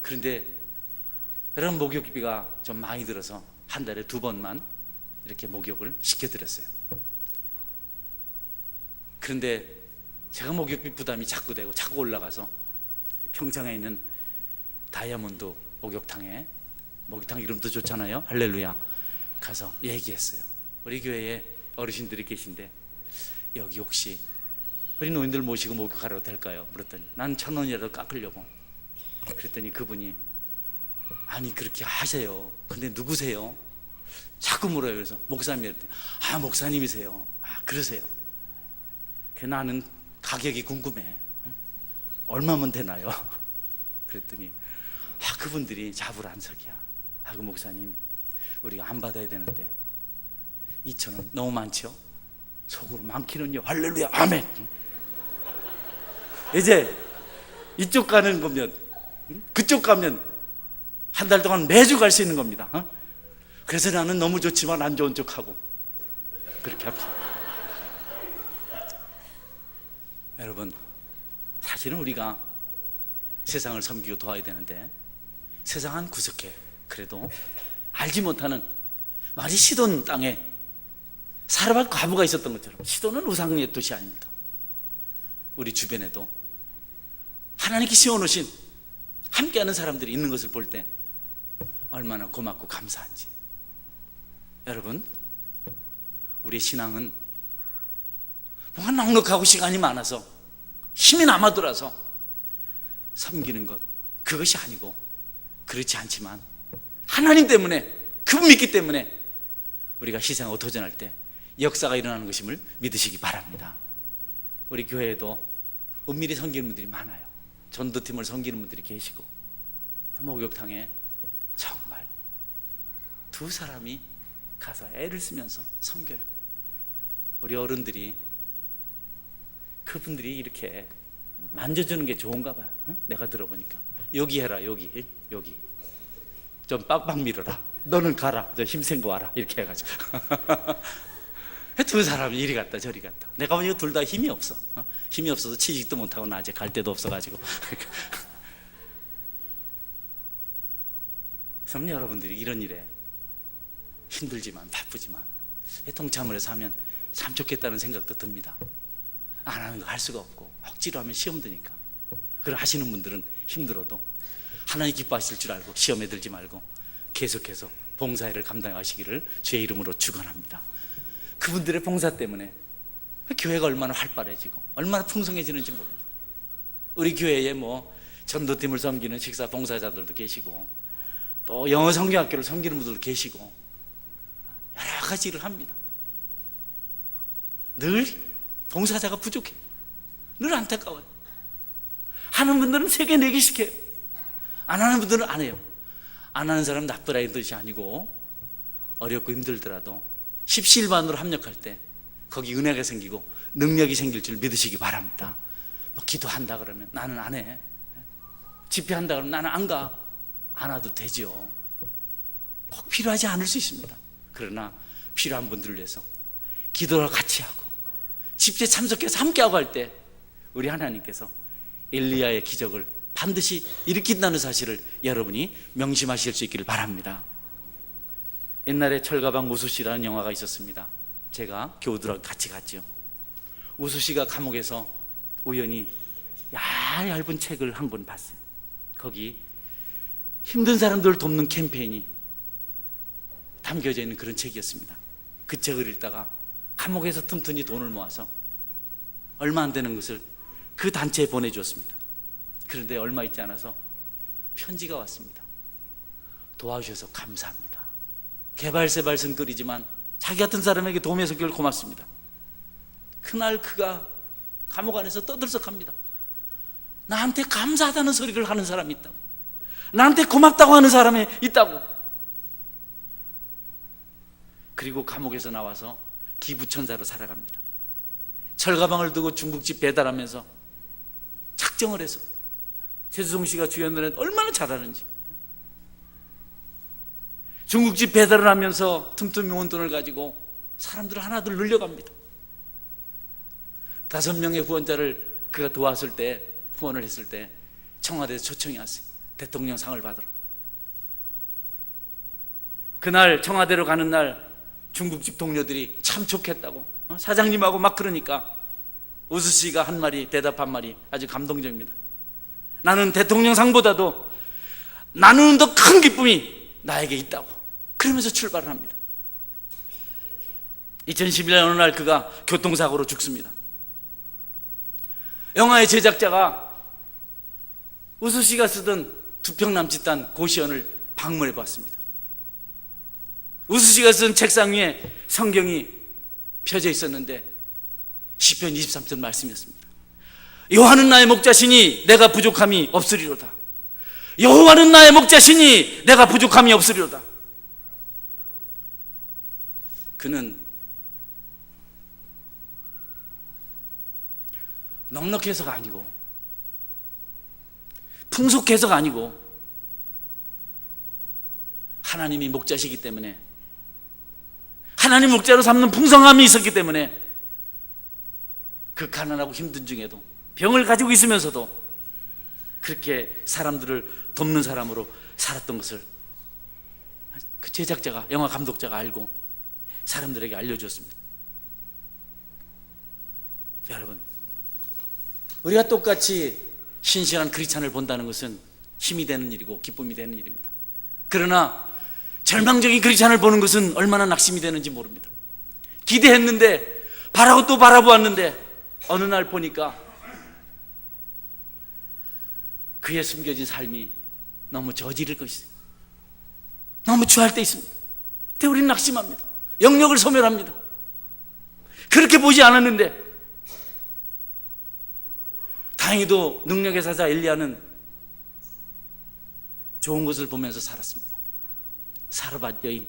그런데 여러분 목욕비가 좀 많이 들어서 한 달에 2번만 이렇게 목욕을 시켜드렸어요. 그런데 제가 목욕비 부담이 자꾸 되고 자꾸 올라가서 평창에 있는 다이아몬드 목욕탕 이름도 좋잖아요. 할렐루야. 가서 얘기했어요. 우리 교회에 어르신들이 계신데 여기 혹시 우리 노인들 모시고 목욕하러 될까요? 물었더니 난 1,000원이라도 깎으려고. 그랬더니 그분이 아니 그렇게 하세요. 근데 누구세요? 자꾸 물어요. 그래서 목사님이랬더니 아 목사님이세요. 아 그러세요. 나는 가격이 궁금해. 얼마면 되나요? 그랬더니 아 그분들이 자불안석이야. 아 그 목사님 우리가 안 받아야 되는데 2,000원 너무 많죠? 속으로 많기는요. 할렐루야 아멘. 이제 이쪽 가는 거면 그쪽 가면 한 달 동안 매주 갈 수 있는 겁니다. 그래서 나는 너무 좋지만 안 좋은 척하고 그렇게 합시다. 여러분 사실은 우리가 세상을 섬기고 도와야 되는데 세상 한 구석에 그래도 알지 못하는 마치 시돈 땅에 사르밧 과부가 있었던 것처럼, 시돈은 우상의 도시 아닙니까? 우리 주변에도 하나님께 씌워놓으신 함께하는 사람들이 있는 것을 볼 때 얼마나 고맙고 감사한지. 여러분, 우리의 신앙은 뭔가 넉넉하고 시간이 많아서 힘이 남아돌아서 섬기는 것, 그것이 아니고, 그렇지 않지만 하나님 때문에, 그분 믿기 때문에 우리가 희생하고 도전할 때 역사가 일어나는 것임을 믿으시기 바랍니다. 우리 교회에도 은밀히 섬기는 분들이 많아요. 전도팀을 섬기는 분들이 계시고, 목욕탕에 정말 두 사람이 가서 애를 쓰면서 섬겨요. 우리 어른들이 그분들이 이렇게 만져주는 게 좋은가 봐요. 응? 내가 들어보니까 여기 해라, 여기 좀 빡빡 밀어라, 너는 가라, 저 힘센 거 와라, 이렇게 해가지고 두 사람이 이리 갔다 저리 갔다. 내가 보니까 둘 다 힘이 없어. 힘이 없어서 취직도 못하고 낮에 갈 데도 없어가지고 그럼 여러분들이 이런 일에 힘들지만 바쁘지만 동참을 해서 하면 참 좋겠다는 생각도 듭니다. 안 하는 거 할 수가 없고 억지로 하면 시험 드니까. 그걸 하시는 분들은 힘들어도 하나님 기뻐하실 줄 알고 시험에 들지 말고 계속해서 봉사일을 감당하시기를 주의 이름으로 축원합니다. 그분들의 봉사 때문에 교회가 얼마나 활발해지고 얼마나 풍성해지는지 모릅니다. 우리 교회에 뭐 전도팀을 섬기는 식사 봉사자들도 계시고, 또 영어 성경학교를 섬기는 분들도 계시고, 여러 가지 일을 합니다. 늘 봉사자가 부족해. 늘 안타까워요. 하는 분들은 3개, 4개씩 해요. 안 하는 분들은 안 해요. 안 하는 사람은 나쁘다는 뜻이 아니고, 어렵고 힘들더라도 십시일반으로 합력할 때 거기 은혜가 생기고 능력이 생길 줄 믿으시기 바랍니다. 뭐 기도한다 그러면 나는 안 해, 집회한다 그러면 나는 안 가, 안 와도 되죠. 꼭 필요하지 않을 수 있습니다. 그러나 필요한 분들을 위해서 기도를 같이 하고 집회 참석해서 함께하고 할 때 우리 하나님께서 엘리야의 기적을 반드시 일으킨다는 사실을 여러분이 명심하실 수 있기를 바랍니다. 옛날에 철가방 우수씨라는 영화가 있었습니다. 제가 교우들하고 같이 갔죠. 우수씨가 감옥에서 우연히 얇은 책을 한 권 봤어요. 거기 힘든 사람들을 돕는 캠페인이 담겨져 있는 그런 책이었습니다. 그 책을 읽다가 감옥에서 틈틈이 돈을 모아서 얼마 안 되는 것을 그 단체에 보내주었습니다. 그런데 얼마 있지 않아서 편지가 왔습니다. 도와주셔서 감사합니다. 개발세 발생글이지만 자기 같은 사람에게 도움의 손길을 고맙습니다. 그날 그가 감옥 안에서 떠들썩합니다. 나한테 감사하다는 소리를 하는 사람이 있다고, 나한테 고맙다고 하는 사람이 있다고. 그리고 감옥에서 나와서 기부천사로 살아갑니다. 철가방을 두고 중국집 배달하면서 작정을 해서, 최수종 씨가 주연을 했는데 얼마나 잘하는지, 중국집 배달을 하면서 틈틈이 모은 돈을 가지고 사람들을 하나둘 늘려갑니다. 5명의 후원자를 그가 도왔을 때, 후원을 했을 때 청와대에서 초청이 왔어요. 대통령 상을 받으러. 그날 청와대로 가는 날 중국집 동료들이 참 좋겠다고, 사장님하고 막 그러니까 우수씨가 한 말이, 대답 한 말이 아주 감동적입니다. 나는 대통령 상보다도 나누는 더 큰 기쁨이 나에게 있다고. 그러면서 출발을 합니다. 2011년 어느 날 그가 교통사고로 죽습니다. 영화의 제작자가 우수씨가 쓰던 2평 남짓한 고시원을 방문해 봤습니다. 우수씨가 쓴 책상 위에 성경이 펴져 있었는데 시편 23편 말씀이었습니다. 여호와는 나의 목자시니 내가 부족함이 없으리로다. 여호와는 나의 목자시니 내가 부족함이 없으리로다. 그는 넉넉해서가 아니고 풍속해서가 아니고 하나님이 목자시기 때문에, 하나님 목자로 삼는 풍성함이 있었기 때문에 그 가난하고 힘든 중에도, 병을 가지고 있으면서도 그렇게 사람들을 돕는 사람으로 살았던 것을 그 제작자가, 영화 감독자가 알고 사람들에게 알려주었습니다. 여러분, 우리가 똑같이 신실한 크리스찬을 본다는 것은 힘이 되는 일이고 기쁨이 되는 일입니다. 그러나 절망적인 크리스찬을 보는 것은 얼마나 낙심이 되는지 모릅니다. 기대했는데, 바라고 또 바라보았는데 어느 날 보니까 그의 숨겨진 삶이 너무 저지를 것이, 너무 추할 때 있습니다. 그때 우리는 낙심합니다. 영역을 소멸합니다. 그렇게 보지 않았는데, 다행히도 능력의 사자 엘리야는 좋은 것을 보면서 살았습니다. 사르밧 여인,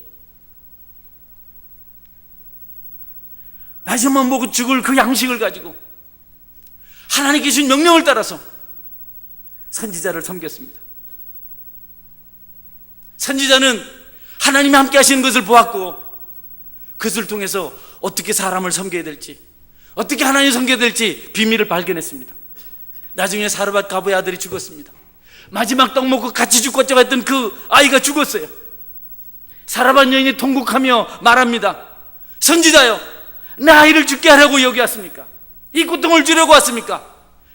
낮에만 먹고 죽을 그 양식을 가지고 하나님께 주신 명령을 따라서 선지자를 섬겼습니다. 선지자는 하나님이 함께 하시는 것을 보았고, 그것을 통해서 어떻게 사람을 섬겨야 될지, 어떻게 하나님을 섬겨야 될지 비밀을 발견했습니다. 나중에 사르밧 가부의 아들이 죽었습니다. 마지막 떡 먹고 같이 죽겠다고 했던 그 아이가 죽었어요. 사르밧 여인이 통곡하며 말합니다. 선지자요, 내 아이를 죽게 하려고 여기 왔습니까? 이 고통을 주려고 왔습니까?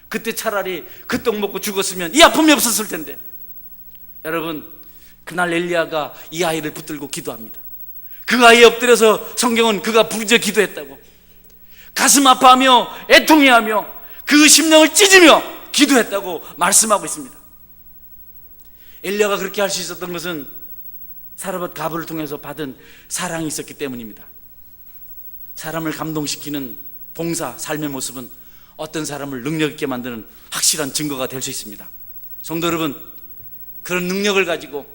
그때 차라리 그 떡 먹고 죽었으면 이 아픔이 없었을 텐데. 여러분, 그날 엘리야가 이 아이를 붙들고 기도합니다. 그 아이에 엎드려서 성경은 그가 부르짖어 기도했다고, 가슴 아파하며 애통해하며 그 심령을 찢으며 기도했다고 말씀하고 있습니다. 엘리야가 그렇게 할 수 있었던 것은 사르밧 가부를 통해서 받은 사랑이 있었기 때문입니다. 사람을 감동시키는 봉사, 삶의 모습은 어떤 사람을 능력 있게 만드는 확실한 증거가 될 수 있습니다. 성도 여러분, 그런 능력을 가지고,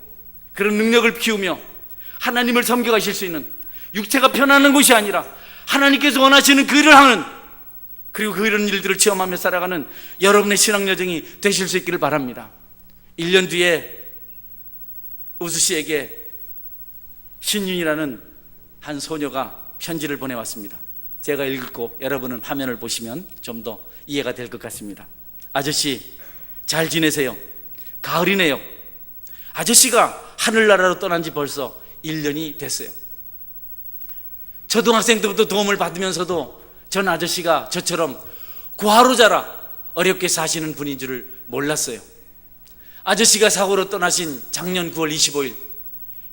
그런 능력을 키우며 하나님을 섬겨가실 수 있는, 육체가 편안한 것이 아니라 하나님께서 원하시는 그 일을 하는, 그리고 그런 일들을 체험하며 살아가는 여러분의 신앙 여정이 되실 수 있기를 바랍니다. 1년 뒤에 우수 씨에게 신윤이라는 한 소녀가 편지를 보내왔습니다. 제가 읽고 여러분은 화면을 보시면 좀 더 이해가 될 것 같습니다. 아저씨, 잘 지내세요. 가을이네요. 아저씨가 하늘나라로 떠난 지 벌써 1년이 됐어요. 초등학생 때부터 도움을 받으면서도 전 아저씨가 저처럼 고아로 자라 어렵게 사시는 분인 줄을 몰랐어요. 아저씨가 사고로 떠나신 작년 9월 25일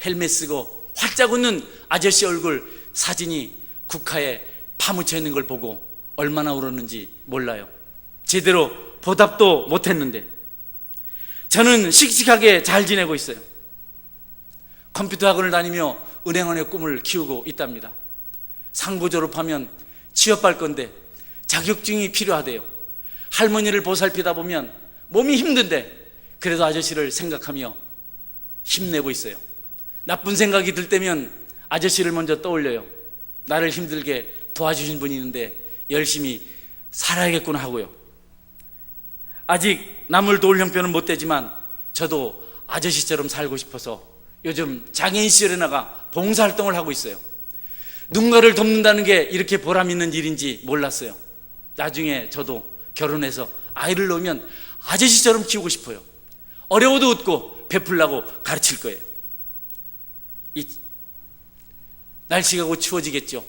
헬멧 쓰고 활짝 웃는 아저씨 얼굴 사진이 국화에 파묻혀 있는 걸 보고 얼마나 울었는지 몰라요. 제대로 보답도 못했는데 저는 씩씩하게 잘 지내고 있어요. 컴퓨터 학원을 다니며 은행원의 꿈을 키우고 있답니다. 상고 졸업하면 취업할 건데 자격증이 필요하대요. 할머니를 보살피다 보면 몸이 힘든데 그래도 아저씨를 생각하며 힘내고 있어요. 나쁜 생각이 들 때면 아저씨를 먼저 떠올려요. 나를 힘들게 도와주신 분이 있는데 열심히 살아야겠구나 하고요. 아직 남을 도울 형편은 못 되지만 저도 아저씨처럼 살고 싶어서 요즘 장애인 시절에 나가 봉사활동을 하고 있어요. 누군가를 돕는다는 게 이렇게 보람 있는 일인지 몰랐어요. 나중에 저도 결혼해서 아이를 낳으면 아저씨처럼 키우고 싶어요. 어려워도 웃고 베풀라고 가르칠 거예요. 이 날씨가 곧 추워지겠죠.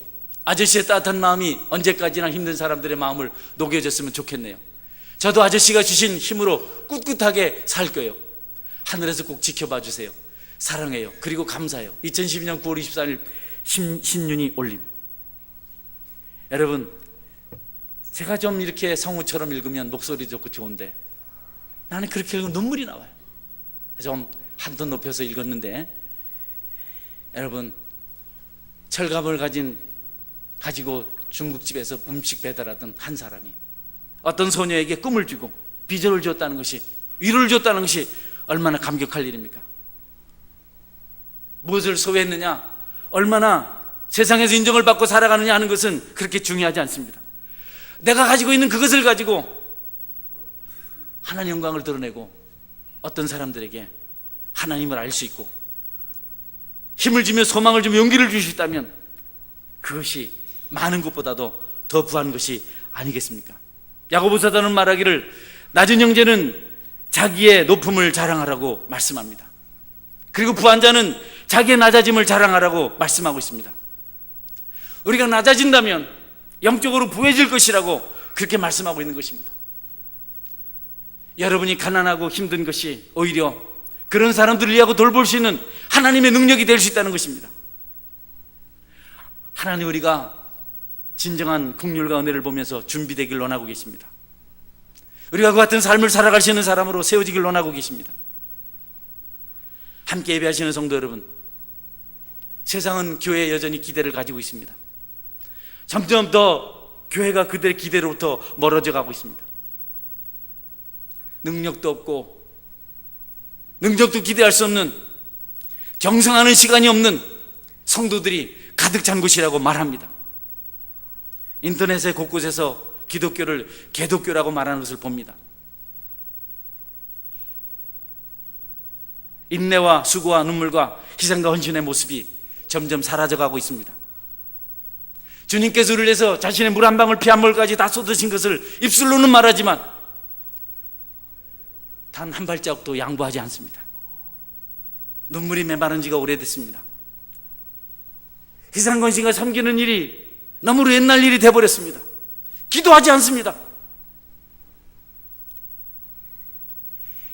아저씨의 따뜻한 마음이 언제까지나 힘든 사람들의 마음을 녹여줬으면 좋겠네요. 저도 아저씨가 주신 힘으로 꿋꿋하게 살 거예요. 하늘에서 꼭 지켜봐 주세요. 사랑해요. 그리고 감사해요. 2012년 9월 24일 신윤이 올림. 여러분, 제가 좀 이렇게 성우처럼 읽으면 목소리 좋고 좋은데 나는 그렇게 읽으면 눈물이 나와요. 좀 한 톤 높여서 읽었는데, 여러분, 철갑을 가지고 중국집에서 음식 배달하던 한 사람이 어떤 소녀에게 꿈을 주고 비전을 줬다는 것이, 위로를 줬다는 것이 얼마나 감격할 일입니까? 무엇을 소유했느냐, 얼마나 세상에서 인정을 받고 살아가느냐 하는 것은 그렇게 중요하지 않습니다. 내가 가지고 있는 그것을 가지고 하나님의 영광을 드러내고 어떤 사람들에게 하나님을 알 수 있고 힘을 주며 소망을 주며 용기를 줄 수 있다면 그것이 많은 것보다도 더 부한 것이 아니겠습니까? 야고보 사도는 말하기를 낮은 형제는 자기의 높음을 자랑하라고 말씀합니다. 그리고 부한 자는 자기의 낮아짐을 자랑하라고 말씀하고 있습니다. 우리가 낮아진다면 영적으로 부해질 것이라고 그렇게 말씀하고 있는 것입니다. 여러분이 가난하고 힘든 것이 오히려 그런 사람들을 위하고 돌볼 수 있는 하나님의 능력이 될 수 있다는 것입니다. 하나님, 우리가 진정한 긍휼과 은혜를 보면서 준비되길 원하고 계십니다. 우리가 그 같은 삶을 살아갈 수 있는 사람으로 세워지길 원하고 계십니다. 함께 예배하시는 성도 여러분, 세상은 교회에 여전히 기대를 가지고 있습니다. 점점 더 교회가 그들의 기대로부터 멀어져 가고 있습니다. 능력도 없고 능력도 기대할 수 없는, 경성하는 시간이 없는 성도들이 가득 찬 곳이라고 말합니다. 인터넷의 곳곳에서 기독교를 개독교라고 말하는 것을 봅니다. 인내와 수고와 눈물과 희생과 헌신의 모습이 점점 사라져가고 있습니다. 주님께서 우리를 위해서 자신의 물 한 방울 피 한 몰까지 다 쏟으신 것을 입술로는 말하지만 단 한 발자국도 양보하지 않습니다. 눈물이 메마른 지가 오래됐습니다. 희생건신과 섬기는 일이 너무 옛날 일이 되어버렸습니다. 기도하지 않습니다.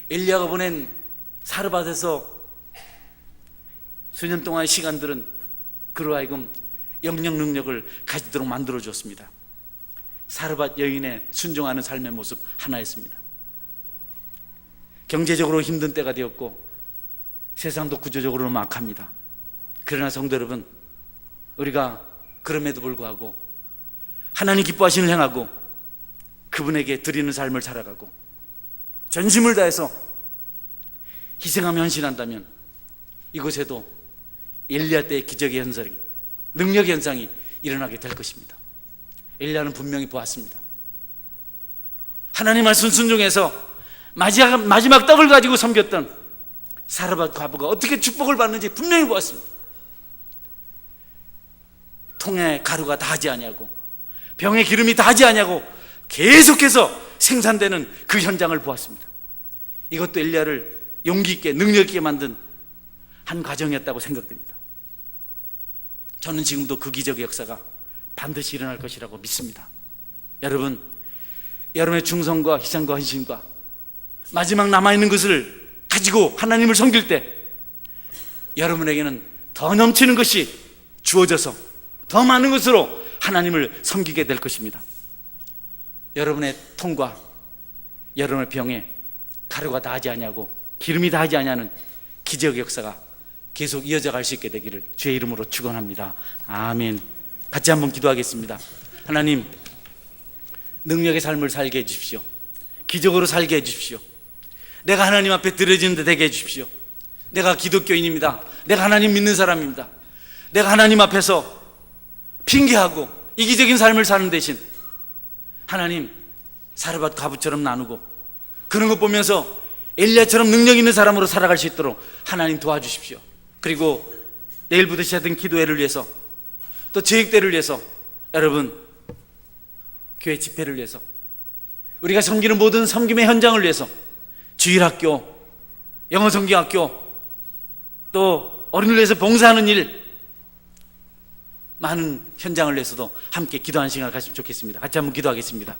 엘리야가 보낸 사르밧에서 수년 동안의 시간들은 그로 하여금 영적 능력을 가지도록 만들어 주었습니다. 사르밧 여인의 순종하는 삶의 모습 하나였습니다. 경제적으로 힘든 때가 되었고 세상도 구조적으로 막합니다. 그러나 성도 여러분, 우리가 그럼에도 불구하고 하나님 기뻐하시는 행하고 그분에게 드리는 삶을 살아가고 전심을 다해서 희생하며 헌신한다면 이곳에도 엘리야 때의 기적의 현상이, 능력의 현상이 일어나게 될 것입니다. 엘리야는 분명히 보았습니다. 하나님 말씀 순종해서 마지막 떡을 가지고 섬겼던 사르밧 과부가 어떻게 축복을 받는지 분명히 보았습니다. 통에 가루가 다하지 아니하고 병에 기름이 다하지 아니하고 계속해서 생산되는 그 현장을 보았습니다. 이것도 엘리야를 용기 있게 능력 있게 만든 한 과정이었다고 생각됩니다. 저는 지금도 그 기적의 역사가 반드시 일어날 것이라고 믿습니다. 여러분, 여러분의 충성과 희생과 헌신과 마지막 남아있는 것을 가지고 하나님을 섬길 때 여러분에게는 더 넘치는 것이 주어져서 더 많은 것으로 하나님을 섬기게 될 것입니다. 여러분의 통과, 여러분의 병에 가루가 다하지 아니하고 기름이 다하지 아니하는 기적의 역사가 계속 이어져 갈 수 있게 되기를 주의 이름으로 축원합니다. 아멘. 같이 한번 기도하겠습니다. 하나님, 능력의 삶을 살게 해주십시오. 기적으로 살게 해주십시오. 내가 하나님 앞에 드려지는 데 되게 해주십시오. 내가 기독교인입니다. 내가 하나님 믿는 사람입니다. 내가 하나님 앞에서 핑계하고 이기적인 삶을 사는 대신 하나님, 사르밧 과부처럼 나누고 그런 것 보면서 엘리야처럼 능력 있는 사람으로 살아갈 수 있도록 하나님 도와주십시오. 그리고 내일부터 시작된 기도회를 위해서, 또 체육대를 위해서, 여러분 교회 집회를 위해서, 우리가 섬기는 모든 섬김의 현장을 위해서, 주일학교, 영어성경학교, 또 어린이를 위해서 봉사하는 일, 많은 현장을 위해서도 함께 기도하는 시간을 가지면 좋겠습니다. 같이 한번 기도하겠습니다.